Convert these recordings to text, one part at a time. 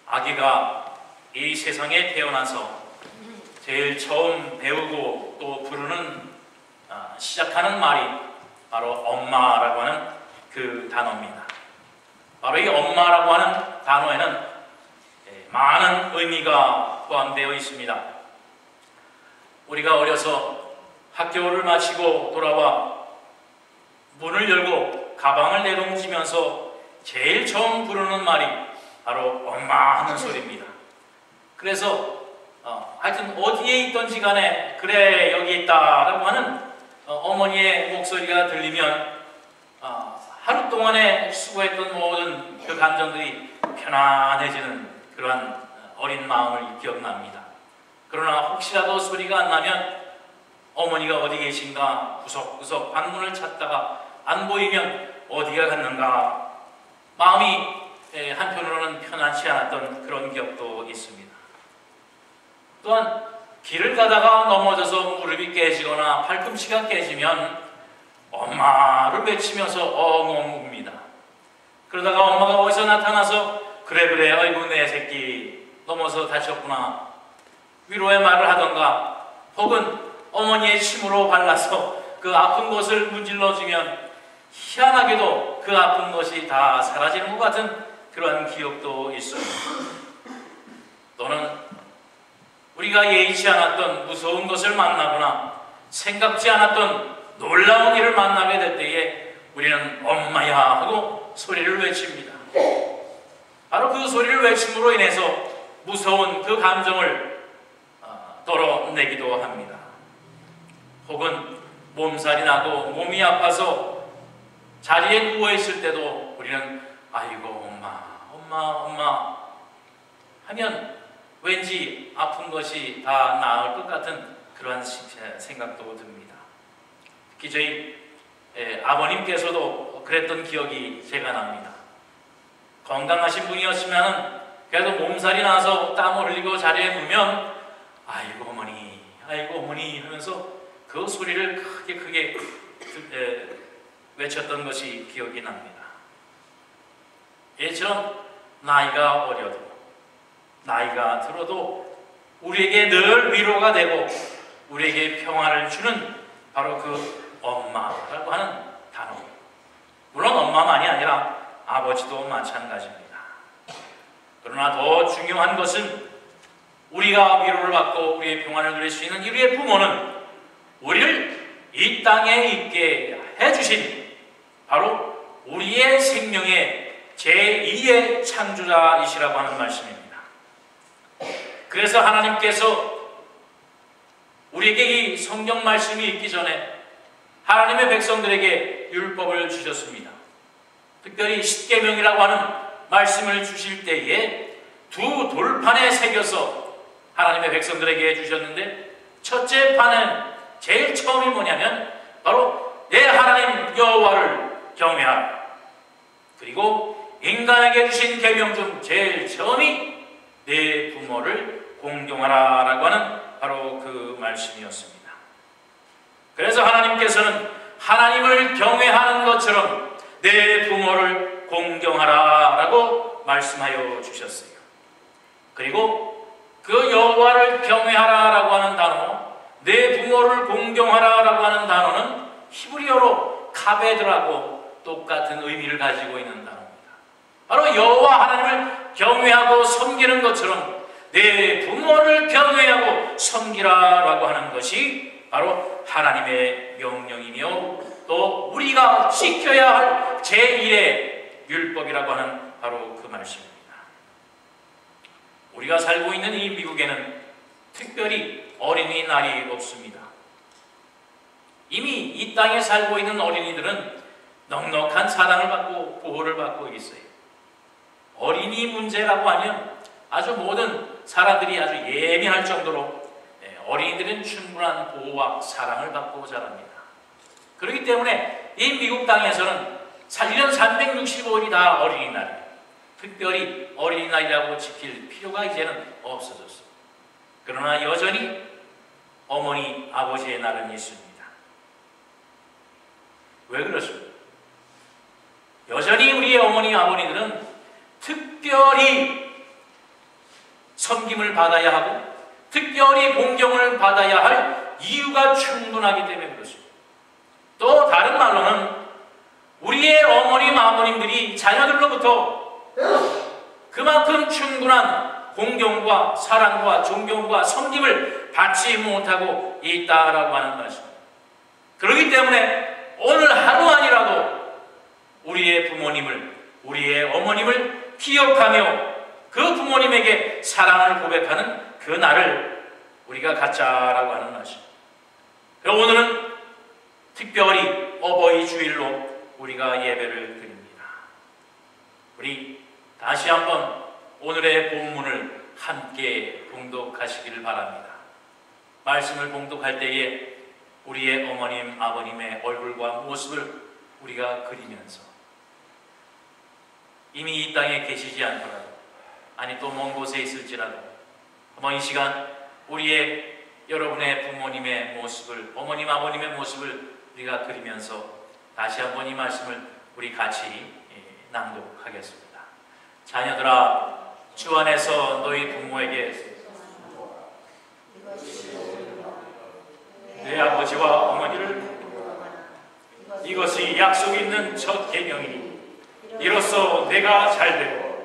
아기가 이 세상에 태어나서 제일 처음 배우고 또 부르는 시작하는 말이 바로 엄마라고 하는 그 단어입니다. 바로 이 엄마라고 하는 단어에는 많은 의미가 포함되어 있습니다. 우리가 어려서 학교를 마치고 돌아와 문을 열고 가방을 내동지면서 제일 처음 부르는 말이 바로 엄마 하는 소리입니다. 그래서 하여튼 어디에 있던지 간에 그래 여기 있다 라고 하는 어머니의 목소리가 들리면 하루 동안에 수고했던 모든 그 감정들이 편안해지는 그러한 어린 마음을 기억납니다. 그러나 혹시라도 소리가 안 나면 어머니가 어디 계신가 구석구석 방문을 찾다가 안 보이면 어디가 갔는가 마음이 한편으로는 편안치 않았던 그런 기억도 있습니다. 또한 길을 가다가 넘어져서 무릎이 깨지거나 팔꿈치가 깨지면 엄마를 외치면서 엉엉 웁니다. 그러다가 엄마가 어디서 나타나서 그래 아이고 내 새끼 넘어서 다쳤구나 위로의 말을 하던가 혹은 어머니의 침으로 발라서 그 아픈 곳을 문질러주면 희한하게도 그 아픈 것이 다 사라지는 것 같은 그런 기억도 있어요. 또는 우리가 예의치 않았던 무서운 것을 만나거나 생각지 않았던 놀라운 일을 만나게 될 때에 우리는 엄마야 하고 소리를 외칩니다. 바로 그 소리를 외침으로 인해서 무서운 그 감정을 덜어내기도 합니다. 혹은 몸살이 나고 몸이 아파서 자리에 누워있을 때도 우리는 아이고 엄마 하면 왠지 아픈 것이 다 나을 것 같은 그러한 생각도 듭니다. 특히 저희 아버님께서도 그랬던 기억이 제가 납니다. 건강하신 분이었으면 그래도 몸살이 나서 땀을 흘리고 자리에 누우면 아이고 어머니 하면서 그 소리를 크게 외쳤던 것이 기억이 납니다. 예처럼 나이가 어려도 나이가 들어도 우리에게 늘 위로가 되고 우리에게 평화를 주는 바로 그 엄마라고 하는 단어. 물론 엄마만이 아니라 아버지도 마찬가지입니다. 그러나 더 중요한 것은 우리가 위로를 받고 우리의 평안을 누릴 수 있는 우리의 부모는 우리를 이 땅에 있게 해주신 바로 우리의 생명의 제2의 창조자이시라고 하는 말씀입니다. 그래서 하나님께서 우리에게 이 성경 말씀이 있기 전에 하나님의 백성들에게 율법을 주셨습니다. 특별히 십계명이라고 하는 말씀을 주실 때에 두 돌판에 새겨서 하나님의 백성들에게 주셨는데 첫째 판은 제일 처음이 뭐냐면 바로 내 하나님 여호와를 경외하라. 그리고 인간에게 주신 계명 중 제일 처음이 내 부모를 공경하라 라고 하는 바로 그 말씀이었습니다. 그래서 하나님께서는 하나님을 경외하는 것처럼 내 부모를 공경하라 라고 말씀하여 주셨어요. 그리고 그 여호와를 경외하라 라고 하는 단어, 내 부모를 공경하라 라고 하는 단어는 히브리어로 카베드라고 똑같은 의미를 가지고 있는 단어입니다. 바로 여호와 하나님을 경외하고 섬기는 것처럼 내 부모를 경외하고 섬기라 라고 하는 것이 바로 하나님의 명령이며 또 우리가 지켜야 할 제1의 율법이라고 하는 바로 그 말씀입니다. 우리가 살고 있는 이 미국에는 특별히 어린이날이 없습니다. 이미 이 땅에 살고 있는 어린이들은 넉넉한 사랑을 받고 보호를 받고 있어요. 어린이 문제라고 하면 아주 모든 사람들이 아주 예민할 정도로 어린이들은 충분한 보호와 사랑을 받고 자랍니다. 그렇기 때문에 이 미국 땅에서는 1년 365일이 다 어린이날이에요. 특별히 어린이날이라고 지킬 필요가 이제는 없어졌어요. 그러나 여전히 어머니, 아버지의 날은 있습니다. 왜 그렇습니까? 여전히 우리의 어머니, 아버지들은 특별히 섬김을 받아야 하고 특별히 공경을 받아야 할 이유가 충분하기 때문에 그렇습니다. 또 다른 말로는 우리의 어머님, 아버님들이 자녀들로부터 그만큼 충분한 공경과 사랑과 존경과 섬김을 받지 못하고 있다라고 하는 말씀입니다. 그렇기 때문에 오늘 하루 아니라도 우리의 부모님을, 우리의 어머님을 기억하며 그 부모님에게 사랑을 고백하는 그 날을 우리가 갖자라고 하는 말씀입니다. 오늘은 특별히 어버이 주일로 우리가 예배를 드립니다. 우리 다시 한번 오늘의 본문을 함께 봉독하시기를 바랍니다. 말씀을 봉독할 때에 우리의 어머님, 아버님의 얼굴과 모습을 우리가 그리면서 이미 이 땅에 계시지 않더라도, 아니 또 먼 곳에 있을지라도 한번 이 시간 우리의 여러분의 부모님의 모습을, 어머님, 아버님의 모습을 우리가 그리면서 다시 한번 이 말씀을 우리 같이 낭독하겠습니다. 자녀들아, 주 안에서 너희 부모에게 내 아버지와 어머니를 이것이 약속 있는 첫 계명이니 이로써 내가 잘되고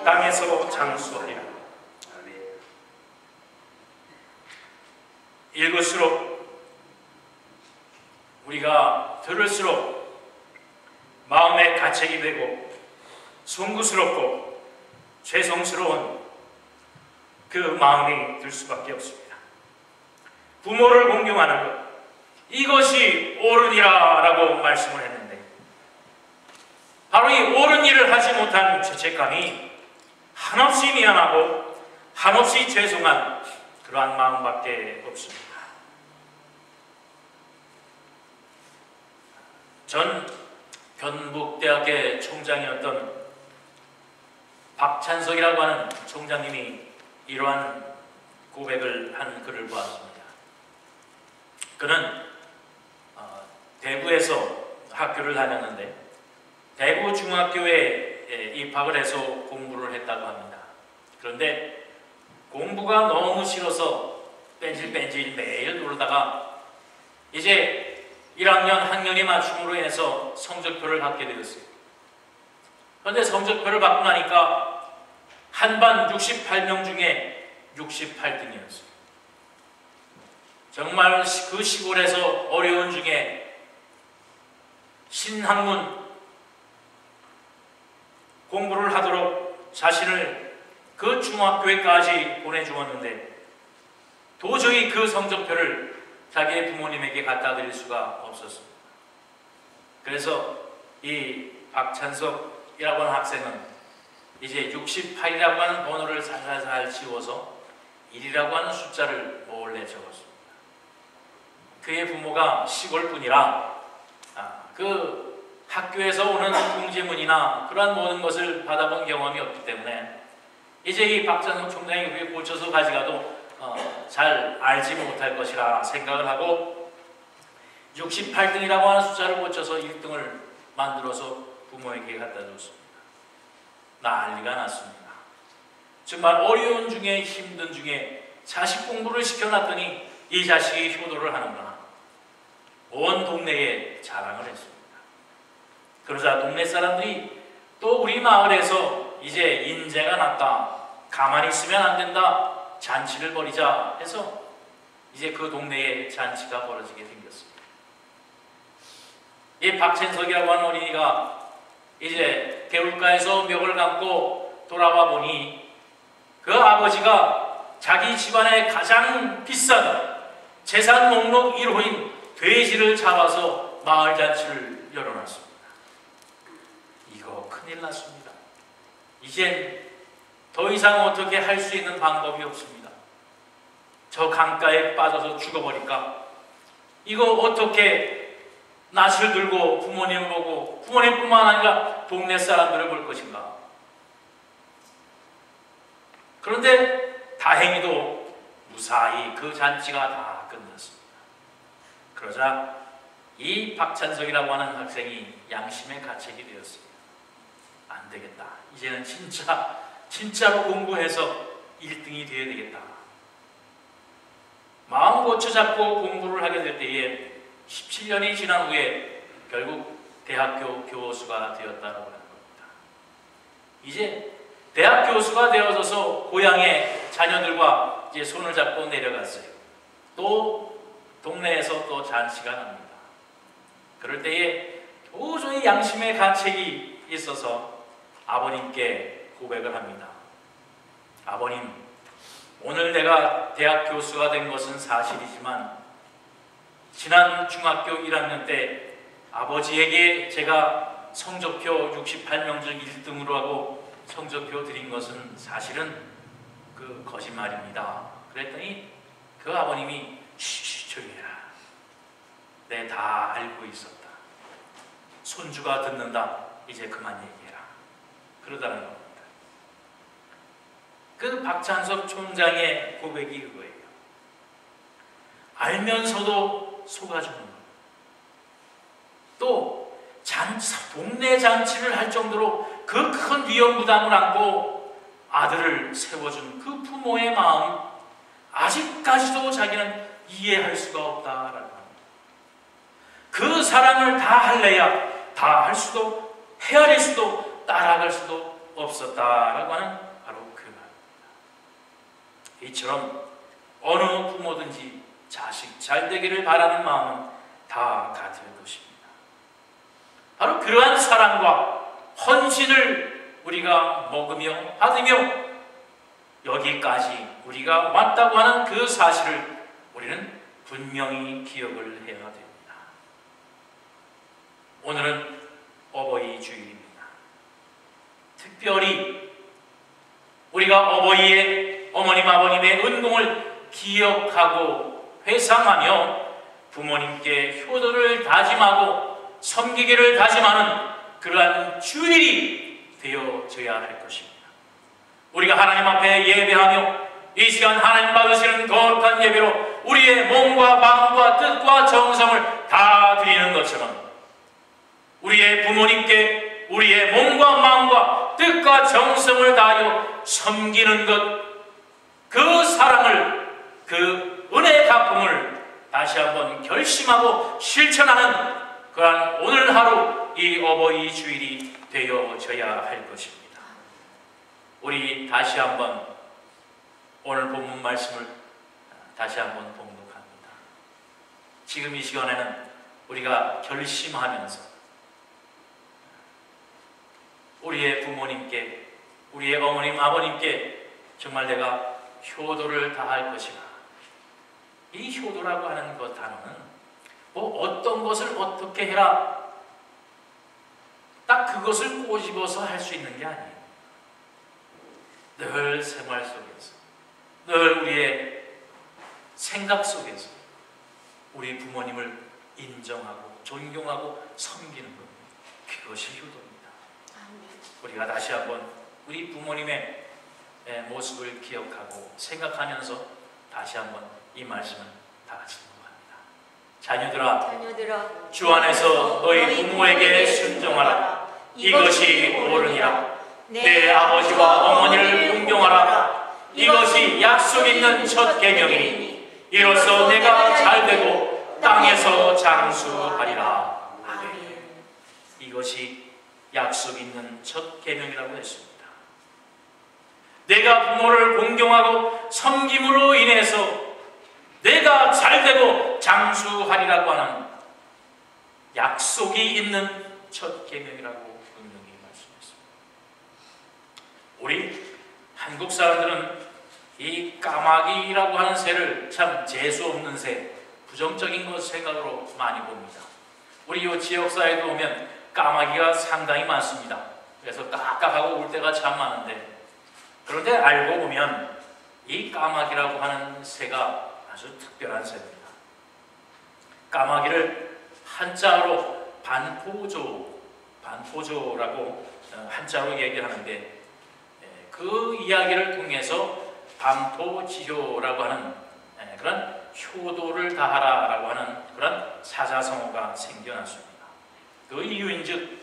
땅에서 장수하리라. 읽을수록 우리가 들을수록 마음에 가책이 되고 송구스럽고 죄송스러운 그 마음이 들 수밖에 없습니다. 부모를 공경하는 것, 이것이 옳으니라 라고 말씀을 했는데 바로 이 옳은 일을 하지 못한 죄책감이 한없이 미안하고 한없이 죄송한 그러한 마음밖에 없습니다. 전 견북대학의 총장이었던 박찬석이라고 하는 총장님이 이러한 고백을 한 글을 보았습니다. 그는 대구에서 학교를 다녔는데 대구 중학교에 입학을 해서 공부를 했다고 합니다. 그런데 공부가 너무 싫어서 뺀질뺀질 매일 놀다가 이제 1학년 학년이 맞춤으로 인해서 성적표를 받게 되었어요. 그런데 성적표를 받고 나니까 한 반 68명 중에 68등이었어요. 정말 그 시골에서 어려운 중에 신학문 공부를 하도록 자신을 그 중학교에까지 보내주었는데 도저히 그 성적표를 자기의 부모님에게 갖다 드릴 수가 없었습니다. 그래서 이 박찬석이라고 하는 학생은 이제 68이라고 하는 번호를 살살살 지워서 1이라고 하는 숫자를 몰래 적었습니다. 그의 부모가 시골뿐이라 그 학교에서 오는 공지문이나 그러한 모든 것을 받아본 경험이 없기 때문에 이제 이 박찬석 총장이 그게 고쳐서 가져가도 잘 알지 못할 것이라 생각을 하고 68등이라고 하는 숫자를 고쳐서 1등을 만들어서 부모에게 갖다 줬습니다. 난리가 났습니다. 정말 어려운 중에 힘든 중에 자식 공부를 시켜놨더니 이 자식이 효도를 하는구나. 온 동네에 자랑을 했습니다. 그러자 동네 사람들이 또 우리 마을에서 이제 인재가 났다, 가만히 있으면 안 된다, 잔치를 벌이자 해서 이제 그 동네에 잔치가 벌어지게 생겼습니다. 이 박찬석이라고 하는 어린이가 이제 개울가에서 멱을 감고 돌아와 보니 그 아버지가 자기 집안의 가장 비싼 재산 목록 1호인 돼지를 잡아서 마을 잔치를 열어놨습니다. 이거 큰일 났습니다. 이젠 더 이상 어떻게 할 수 있는 방법이 없습니다. 저 강가에 빠져서 죽어버릴까? 이거 어떻게 낯을 들고 부모님을 보고 부모님뿐만 아니라 동네 사람들을 볼 것인가? 그런데 다행히도 무사히 그 잔치가 다 끝났습니다. 그러자 이 박찬석이라고 하는 학생이 양심의 가책이 되었습니다. 안 되겠다. 이제는 진짜로 공부해서 1등이 되어야 되겠다. 마음 고쳐 잡고 공부를 하게 될 때에 17년이 지난 후에 결국 대학교 교수가 되었다라고 하는 겁니다. 이제 대학 교수가 되어져서 고향의 자녀들과 이제 손을 잡고 내려갔어요. 또 동네에서 또 잔치가 납니다. 그럴 때에 도저히 양심의 가책이 있어서 아버님께 고백을 합니다. 아버님, 오늘 내가 대학 교수가 된 것은 사실이지만 지난 중학교 1학년 때 아버지에게 제가 성적표 68명 중 1등으로 하고 성적표 드린 것은 사실은 그 거짓말입니다. 그랬더니 그 아버님이 조용히 해라. 내 다 알고 있었다. 손주가 듣는다. 이제 그만 얘기해라. 그러다는 겁니다. 그 박찬석 총장의 고백이 그거예요. 알면서도 속아주는 것. 또 동네 잔치를 할 정도로 그 큰 위험 부담을 안고 아들을 세워준 그 부모의 마음, 아직까지도 자기는 이해할 수가 없다라는 겁니다. 그 사랑을 다 할래야 다 할 수도, 헤아릴 수도, 따라갈 수도 없었다라고 하는 바로 그 말입니다. 이처럼 어느 부모든지 자식 잘 되기를 바라는 마음은 다 같을 것입니다. 바로 그러한 사랑과 헌신을 우리가 먹으며 받으며 여기까지 우리가 왔다고 하는 그 사실을 우리는 분명히 기억을 해야 됩니다. 오늘은 어버이 주일입니다. 특별히 우리가 어버이의 어머님 아버님의 은공을 기억하고 회상하며 부모님께 효도를 다짐하고 섬기기를 다짐하는 그러한 주일이 되어져야 할 것입니다. 우리가 하나님 앞에 예배하며 이 시간 하나님 받으시는 거룩한 예배로 우리의 몸과 마음과 뜻과 정성을 다 드리는 것처럼 우리의 부모님께 우리의 몸과 마음과 뜻과 정성을 다하여 섬기는 것, 그 사랑을, 그 은혜의 갚음을 다시 한번 결심하고 실천하는 그러한 오늘 하루 이 어버이 주일이 되어져야 할 것입니다. 우리 다시 한번 오늘 본문 말씀을 다시 한번 봉독합니다. 지금 이 시간에는 우리가 결심하면서 우리의 부모님께, 우리의 어머님, 아버님께 정말 내가 효도를 다할 것이다. 이 효도라고 하는 것 단어는 뭐 어떤 것을 어떻게 해라, 딱 그것을 꼬집어서 할 수 있는 게 아니에요. 늘 생활 속에서, 늘 우리의 생각 속에서 우리 부모님을 인정하고 존경하고 섬기는 것, 그것이 효도입니다. 우리가 다시 한번 우리 부모님의 모습을 기억하고 생각하면서 다시 한번 이 말씀을 다 같이 묵상합니다. 자녀들아, 주 안에서 너희 부모에게 순종하라. 이것이 옳으니라. 내 아버지와 어머니를 존경하라. 이것이 약속 있는 첫 계명이니 이로써 내가 잘되고 땅에서 장수하리라. 아멘. 이것이 약속 있는 첫 계명이라고 했습니다. 내가 부모를 공경하고 섬김으로 인해서 내가 잘되고 장수하리라고 하는 약속이 있는 첫 계명이라고 분명히 말씀했습니다. 우리 한국 사람들은 이 까마귀라고 하는 새를 참 재수 없는 새, 부정적인 것 생각으로 많이 봅니다. 우리 이 지역사회도 오면 까마귀가 상당히 많습니다. 그래서 깍깍하고 울 때가 참 많은데, 그런데 알고 보면 이 까마귀라고 하는 새가 아주 특별한 새입니다. 까마귀를 한자로 반포조라고 한자로 얘기를 하는데, 그 이야기를 통해서 반포지효라고 하는 그런 효도를 다하라라고 하는 그런 사자성어가 생겨났습니다. 그 이유인즉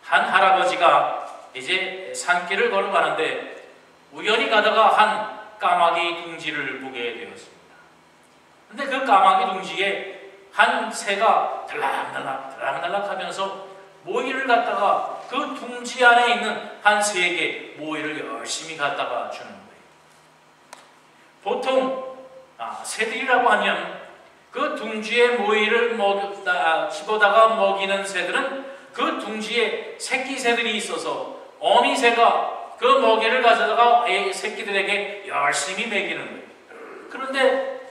한 할아버지가 이제 산길을 걸어가는데 우연히 가다가 한 까마귀 둥지를 보게 되었습니다. 근데 그 까마귀 둥지에 한 새가 들락날락 하면서 모이를 갖다가 그 둥지 안에 있는 한 새에게 모이를 열심히 갖다가 주는 거예요. 보통 새들이라고 하면 그 둥지에 모이를 집어다가 먹이는 새들은 그 둥지에 새끼 새들이 있어서 어미 새가 그 먹이를 가져다가 새끼들에게 열심히 먹이는 거예요. 그런데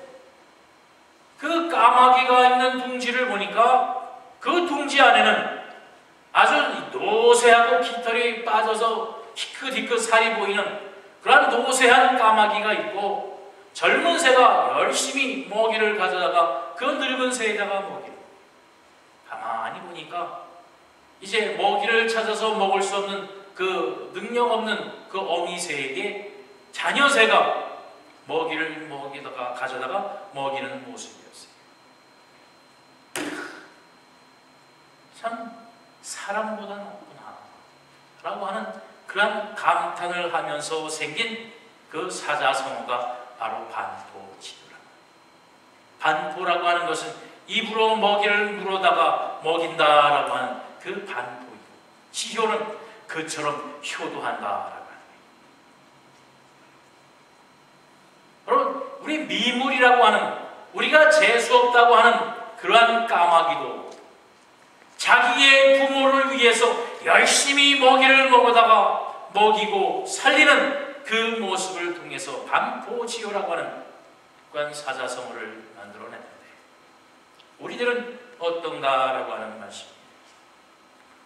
그 까마귀가 있는 둥지를 보니까 그 둥지 안에는 아주 노쇠하고 깃털이 빠져서 희끗희끗 살이 보이는 그러한 노쇠한 까마귀가 있고, 젊은 새가 열심히 먹이를 가져다가 그 늙은 새에다가 먹이를. 가만히 보니까 이제 먹이를 찾아서 먹을 수 없는 그 능력 없는 그 어미 새에게 자녀 새가 먹이를 가져다가 먹이는 모습이었어요. 참 사람보다 낫구나 라고 하는 그런 감탄을 하면서 생긴 그 사자성어가 바로 반포지교라. 반포라고 하는 것은 입으로 먹이를 물어다가 먹인다라고 하는 그 반포이고, 지효는 그처럼 효도한다라고 하는 거예요. 여러분, 우리 미물이라고 하는, 우리가 재수없다고 하는 그러한 까마귀도 자기의 부모를 위해서 열심히 먹이를 먹어다가 먹이고 살리는 그 모습을 통해서 반포지효라고 하는 그런 사자성어를 만들어냈는데, 우리들은 어떤가라고 하는 말씀입니다.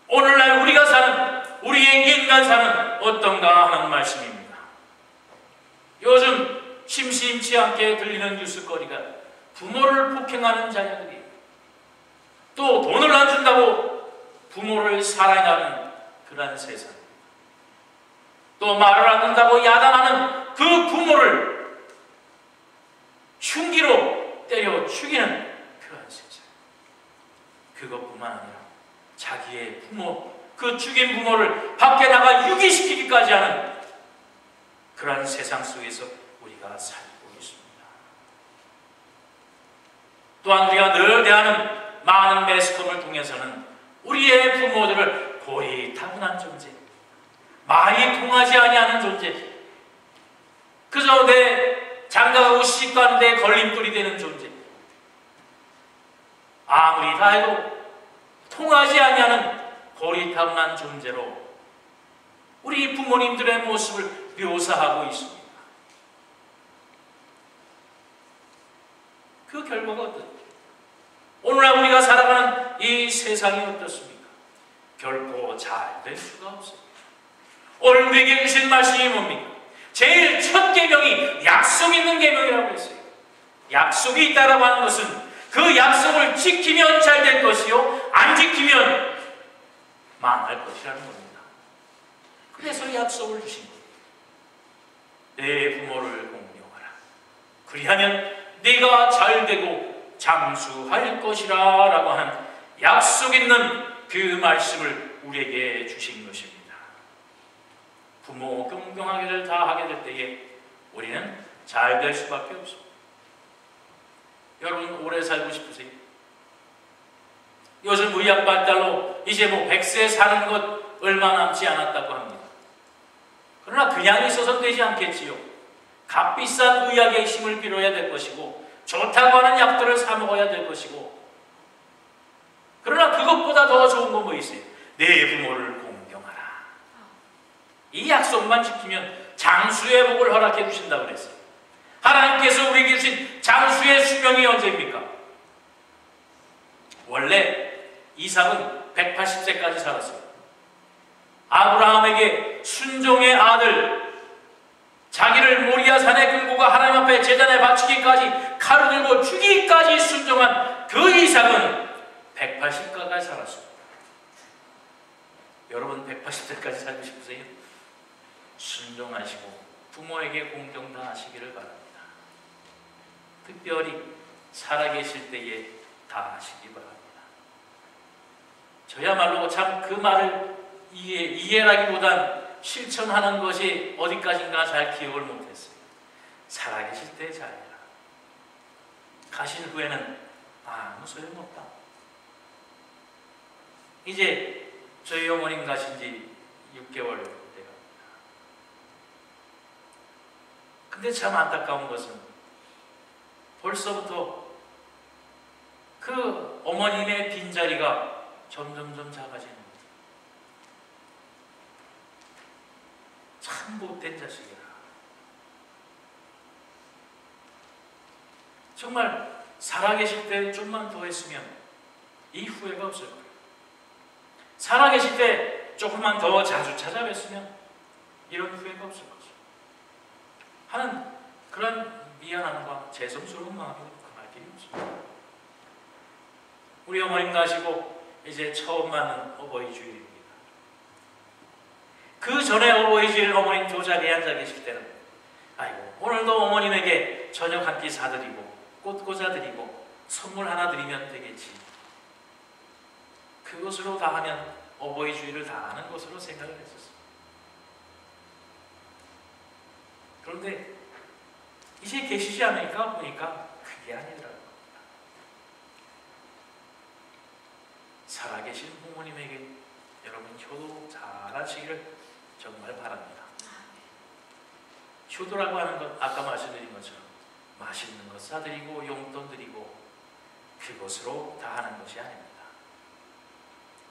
오늘날 우리가 사는, 우리의 인간사는 어떤가 하는 말씀입니다. 요즘 심심치 않게 들리는 뉴스거리가 부모를 폭행하는 자녀들이, 또 돈을 안 준다고 부모를 살해하는 그런 세상, 또 말을 안 듣는다고 야단하는 그 부모를 흉기로 때려 죽이는 그런 세상. 그것뿐만 아니라 자기의 부모, 그 죽인 부모를 밖에 나가 유기시키기까지 하는 그런 세상 속에서 우리가 살고 있습니다. 또한 우리가 늘 대하는 많은 매스컴을 통해서는 우리의 부모들을 고리타분한 존재, 말이 통하지 아니하는 존재, 그저 내 장가가고 시집가는데 걸림돌이 되는 존재, 아무리 다 해도 통하지 아니하는 고리타분한 존재로 우리 부모님들의 모습을 묘사하고 있습니다. 그 결과가 어떻습니까? 오늘날 우리가 살아가는 이 세상이 어떻습니까? 결코 잘 될 수가 없습니다. 오늘 우리에게 주신 말씀이 뭡니까? 제일 첫 계명이 약속 있는 계명이라고 했어요. 약속이 있다라고 하는 것은 그 약속을 지키면 잘 될 것이요, 안 지키면 망할 것이라는 겁니다. 그래서 약속을 주신 거예요. 내 부모를 공경하라. 그리하면 네가 잘 되고 장수할 것이라 라고 하는 약속 있는 그 말씀을 우리에게 주신 것입니다. 부모 공경하기를 다 하게 될 때에 우리는 잘 될 수밖에 없습니다. 여러분, 오래 살고 싶으세요? 요즘 의학 발달로 이제 100세 사는 것 얼마 남지 않았다고 합니다. 그러나 그냥 있어서는 되지 않겠지요. 값비싼 의학의 힘을 빌어야 될 것이고, 좋다고 하는 약들을 사 먹어야 될 것이고, 그러나 그것보다 더 좋은 건 뭐 있어요? 내 부모를 공경하라. 이 약속만 지키면 장수의 복을 허락해 주신다고 그랬어요. 하나님께서 우리에게 주신 장수의 수명이 언제입니까? 원래 이삭은 180세까지 살았어요. 아브라함에게 순종의 아들, 자기를 모리아 산에 끌고 가 하나님 앞에 제단에 바치기까지, 칼을 들고 죽이기까지 순종한 그 이삭은 180까지 살았습니다. 여러분, 180세까지 살고 싶으세요? 순종하시고 부모에게 공경 다 하시기를 바랍니다. 특별히 살아계실 때에 다 하시기 바랍니다. 저야말로 참 그 말을 이해라기보단 실천하는 것이 어디까지인가 잘 기억을 못했어요. 살아계실 때 잘해라. 가신 후에는 아무 소용없다. 이제 저희 어머님 가신 지 6개월 돼갑니다. 근데 참 안타까운 것은 벌써부터 그 어머님의 빈자리가 점점점 작아지는 거예요. 참 못된 자식이라. 정말 살아계실 때 좀만 더 했으면 이 후회가 없을 거예요. 살아계실 때 조금만 더 자주 찾아뵀으면 이런 후회가 없을 거죠. 하는 그런 미안함과 죄송스러운 마음이 금할 길이 없습니다. 우리 어머님 가시고 이제 처음 맞는 어버이 주일입니다. 그 전에 어버이 주일 어머님 저 자리에 앉아 계실 때는 아이고 오늘도 어머님에게 저녁 한 끼 사드리고 꽃 꽂아드리고 선물 하나 드리면 되겠지. 그것으로 다 하면 어버이 주일을 다 하는 것으로 생각을 했었어요. 그런데 이제 계시지 않으니까 보니까 그게 아니더라고요. 살아계신 부모님에게 여러분 효도 잘하시기를 정말 바랍니다. 효도라고 하는 것 아까 말씀드린 것처럼 맛있는 것 사드리고 용돈 드리고 그것으로 다 하는 것이 아닙니다.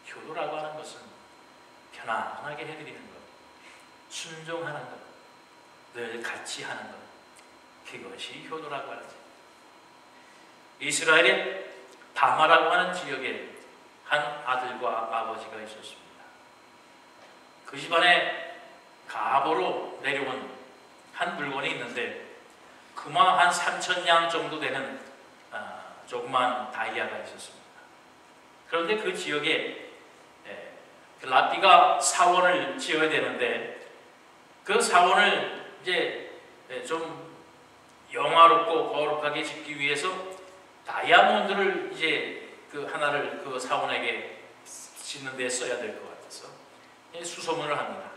효도라고 하는 것은 편안하게 해드리는 것, 순종하는 것, 늘 같이 하는 것, 그것이 효도라고 하죠. 이스라엘의 다마라고 하는 지역에 한 아들과 아버지가 있었습니다. 그 집안에 가보로 내려온 한 물건이 있는데 그마 한 3,000냥 정도 되는 조그만 다이아가 있었습니다. 그런데 그 지역에 랍비가 사원을 지어야 되는데 그 사원을 이제 좀 영화롭고 거룩하게 짓기 위해서 다이아몬드를 이제 그 하나를 그 사원에게 짓는 데 써야 될 것 같아서 수소문을 합니다.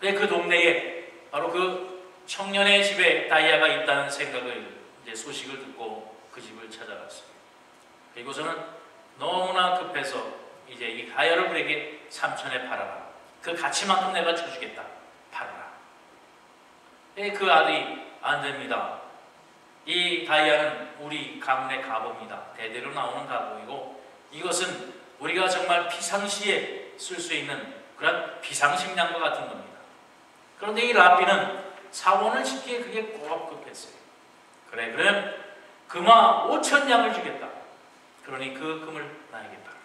그 동네에 바로 그 청년의 집에 다이아가 있다는 생각을 이제 소식을 듣고 그 집을 찾아갔어요. 그리고서는 너무나 급해서 이제 이 다이아를 우리에게 3,000에 팔아라. 그 가치만큼 내가 쳐주겠다. 팔아라. 그 아들이 안 됩니다. 이 다이아는 우리 가문의 가보입니다. 대대로 나오는 가보이고 이것은 우리가 정말 피상시에 쓸 수 있는 그런 비상식량과 같은 겁니다. 그런데 이 랍비는 사원을 짓기에 그게 꼭 급했어요. 그래 그러면 금화 5,000냥을 주겠다. 그러니 그 금을 나에게 팔아라.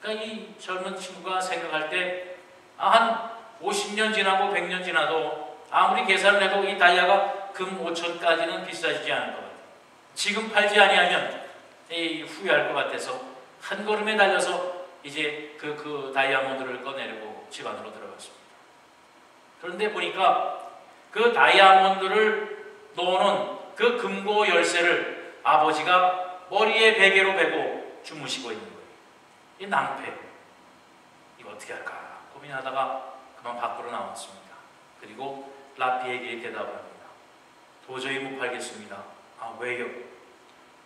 그러니까 이 젊은 친구가 생각할 때 한 50년 지나고 100년 지나도 아무리 계산을 해도 이 다이아가 금 5,000까지는 비싸지지 않을 것 같아요. 지금 팔지 아니하면 후회할 것 같아서 한 걸음에 달려서 이제 그 다이아몬드를 꺼내려고 집 안으로 들어갔습니다. 그런데 보니까 그 다이아몬드를 넣어놓은 그 금고 열쇠를 아버지가 머리에 베개로 베고 주무시고 있는 거예요. 이 낭패. 이거 어떻게 할까 고민하다가 그만 밖으로 나왔습니다. 그리고 랍비에게 대답을 합니다. 도저히 못 팔겠습니다. 아, 왜요?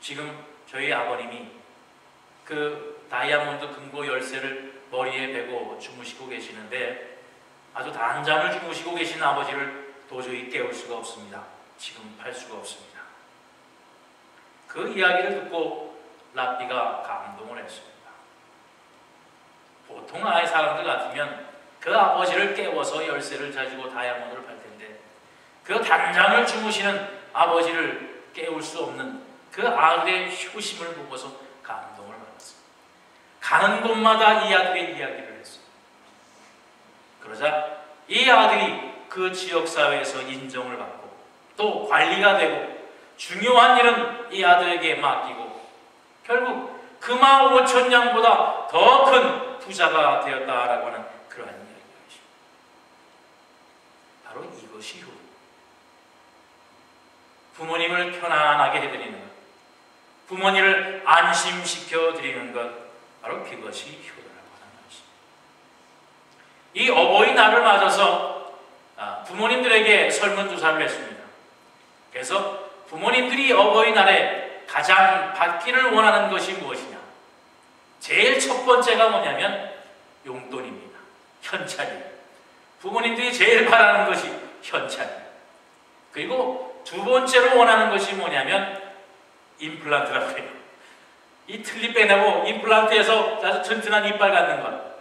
지금 저희 아버님이 그 다이아몬드 금고 열쇠를 머리에 베고 주무시고 계시는데 아주 단잠을 주무시고 계신 아버지를 도저히 깨울 수가 없습니다. 지금 팔 수가 없습니다. 그 이야기를 듣고 랍비가 감동을 했습니다. 보통 아이 사람들 같으면 그 아버지를 깨워서 열쇠를 가지고 다이아몬드를 팔 텐데 그 단잠을 주무시는 아버지를 깨울 수 없는 그 아들의 효심을 보고서 감동을 받았습니다. 가는 곳마다 이 아들의 이야기를 했어요. 그러자 이 아들이 그 지역사회에서 인정을 받고 또 관리가 되고 중요한 일은 이 아들에게 맡기고 결국 금화 5,000냥보다 더 큰 부자가 되었다라고 하는 그러한 이야기입니다. 바로 이것이 효도. 부모님을 편안하게 해드리는 것, 부모님을 안심시켜 드리는 것, 바로 그것이 효도라고 하는 것입니다. 이 어버이날을 맞아서 부모님들에게 설문조사를 했습니다. 그래서 부모님들이 어버이날에 가장 받기를 원하는 것이 무엇이냐? 제일 첫 번째가 뭐냐면 용돈입니다. 현찰이에요. 부모님들이 제일 바라는 것이 현찰이에요. 그리고 두 번째로 원하는 것이 뭐냐면 임플란트라고 해요. 이 틀니 빼내고 임플란트에서 아주 튼튼한 이빨 갖는 것.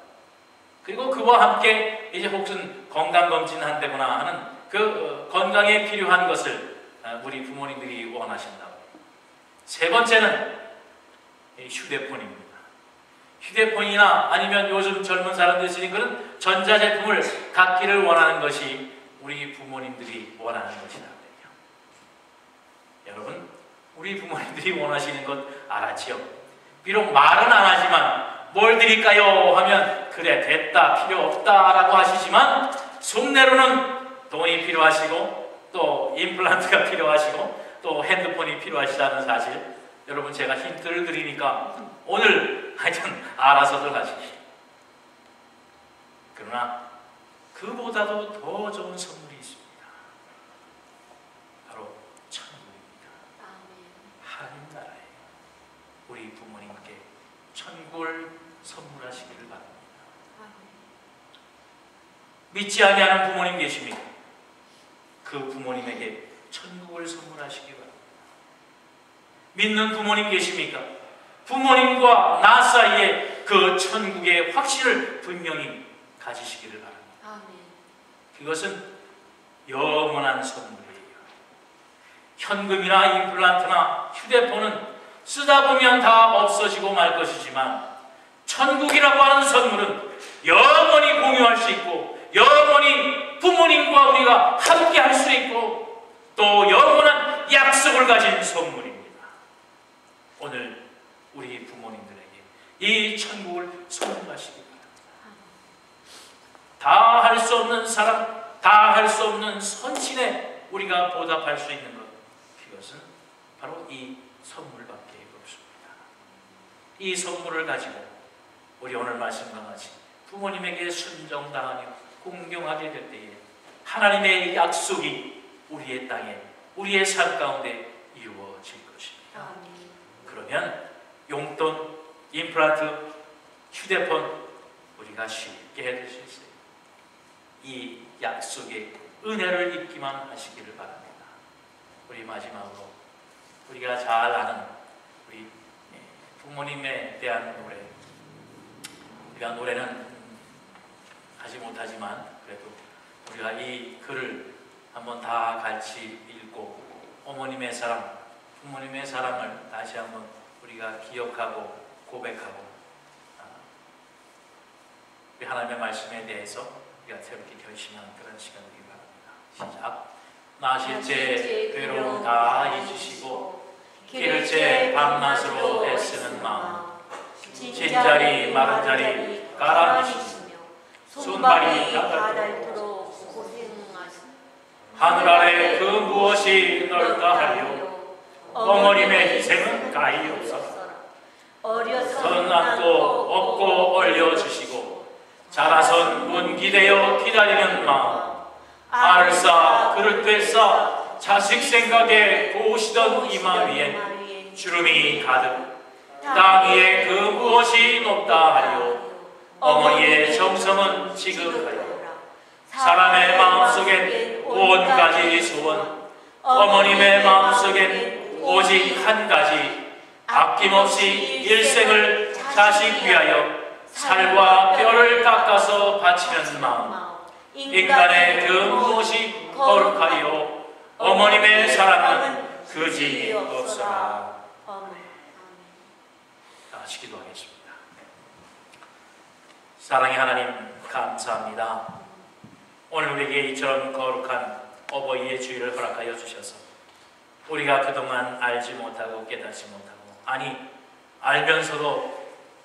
그리고 그와 함께 이제 혹은 건강검진 한다거나 하는 그 건강에 필요한 것을 우리 부모님들이 원하신다고. 세 번째는 휴대폰입니다. 휴대폰이나 아니면 요즘 젊은 사람들이 쓰는 그런 전자제품을 갖기를 원하는 것이 우리 부모님들이 원하는 것이라고요. 여러분, 우리 부모님들이 원하시는 것 알았지요? 비록 말은 안 하지만 뭘 드릴까요? 하면 그래 됐다 필요 없다 라고 하시지만 속내로는 돈이 필요하시고 또 임플란트가 필요하시고 또 핸드폰이 필요하시다는 사실, 여러분 제가 힌트를 드리니까 오늘 하여튼 알아서들 하십시오. 그러나 그보다도 더 좋은 선물이 있습니다. 바로 천국입니다. 하나님 나라에 우리 부모님께 천국을 선물하시기를 바랍니다. 믿지 아니하는 부모님 계십니까? 그 부모님에게 천국을 선물하시기 바랍니다. 믿는 부모님 계십니까? 부모님과 나 사이에 그 천국의 확신을 분명히 가지시기를 바랍니다. 그것은 영원한 선물이에요. 현금이나 임플란트나 휴대폰은 쓰다 보면 다 없어지고 말 것이지만 천국이라고 하는 선물은 영원히 공유할 수 있고 영원히 부모님과 우리가 함께 할 수 있고 또 영원한 약속을 가진 선물입니다. 오늘 우리 부모님들에게 이 천국을 선물하시기 바랍니다. 다 할 수 없는 사람, 다 할 수 없는 선신에 우리가 보답할 수 있는 것, 그것은 바로 이 선물밖에 없습니다. 이 선물을 가지고 우리 오늘 말씀과 같이 부모님에게 순종당하며 공경하게 될 때에 하나님의 약속이 우리의 땅에, 우리의 삶 가운데 이루어질 것입니다. 그러면 용돈, 임플란트, 휴대폰 우리가 쉽게 해줄 수 있어요. 이 약속의 은혜를 입기만 하시기를 바랍니다. 우리 마지막으로 우리가 잘 아는 우리 부모님에 대한 노래, 우리가 노래는 하지 못하지만 그래도 우리가 이 글을 한번 다 같이 읽고 어머님의 사랑, 부모님의 사랑을 다시 한번 우리가 기억하고 고백하고 우리 하나님의 말씀에 대해서 우리가 새롭게 결심하는 그런 시간 되기 바랍니다. 시작. 나실 때 괴로움 다 잊으시고 기를 때 밤낮으로 애쓰는 마음, 진자리 마른 자리 깔아주시며 손발이 닿도록 고생하시며 하늘 아래 그 무엇이 넓다 하리요 어머님의 희생은 가히옵소서. 어려선 낳고 업고 올려주시고 자라선 문기되어 기다리는 마음, 알을 쌓아 그릇되 쌓아 자식 생각에 고우시던 이마 위엔 주름이 가득 땅 위에 그 무엇이 높다 하리요 어머니의 정성은 지극하여 사람의 마음속엔 온 가지 소원, 어머님의 마음속엔 오직 한 가지, 아낌없이 일생을 자식 위하여 살과 뼈를 깎아서 바치는 마음. 인간의 그 무엇이 거룩하리요 어머님의 사랑은 그지 없어라. 다 같이 기도하겠습니다. 사랑의 하나님 감사합니다. 오늘 우리에게 이처럼 거룩한 어버이의 주일을 허락하여 주셔서 우리가 그동안 알지 못하고 깨닫지 못하고, 아니 알면서도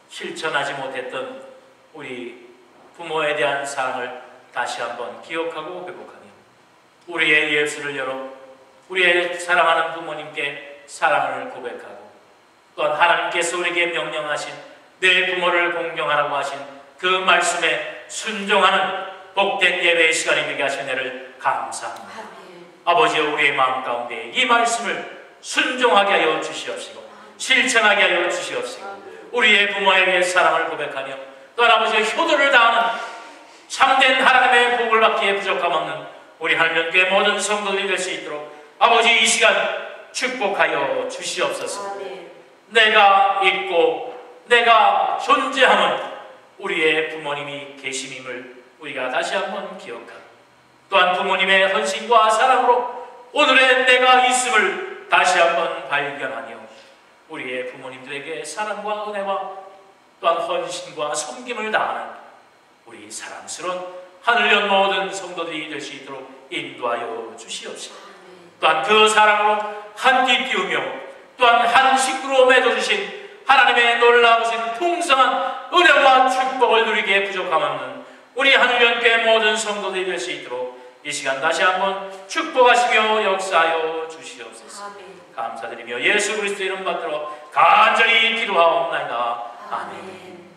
실천하지 못했던 우리 부모에 대한 사랑을 다시 한번 기억하고 회복하며 우리의 예수를 열어 우리의 사랑하는 부모님께 사랑을 고백하고, 또한 하나님께서 우리에게 명령하신 내 부모를 공경하라고 하신 그 말씀에 순종하는 복된 예배의 시간이 되게 하신 은혜를 감사합니다. 아멘. 아버지여, 우리의 마음 가운데 이 말씀을 순종하게 하여 주시옵시고 실천하게 하여 주시옵시고 우리의 부모에게 사랑을 고백하며 또한 아버지의 효도를 다하는 참된 하나님의 복을 받기에 부족함 없는 우리 하늘교회 모든 성도들이 될 수 있도록 아버지 이 시간 축복하여 주시옵소서. 아멘. 내가 있고 내가 존재함은 우리의 부모님이 계심임을 우리가 다시 한번 기억하고 또한 부모님의 헌신과 사랑으로 오늘의 내가 있음을 다시 한번 발견하며 우리의 부모님들에게 사랑과 은혜와 또한 헌신과 섬김을 다하는 우리 사랑스러운 하늘연 모든 성도들이 될 수 있도록 인도하여 주시옵시고 또한 그 사랑으로 한끼 띄우며 또한 한 식구로 맺어주신 하나님의 놀라우신 풍성한 은혜와 축복을 누리기에 부족함 없는 우리 하늘연교회 모든 성도들이 될 수 있도록 이 시간 다시 한번 축복하시며 역사하여 주시옵소서. 아멘. 감사드리며 예수 그리스도 이름 받들어 간절히 기도하옵나이다. 아멘. 아멘.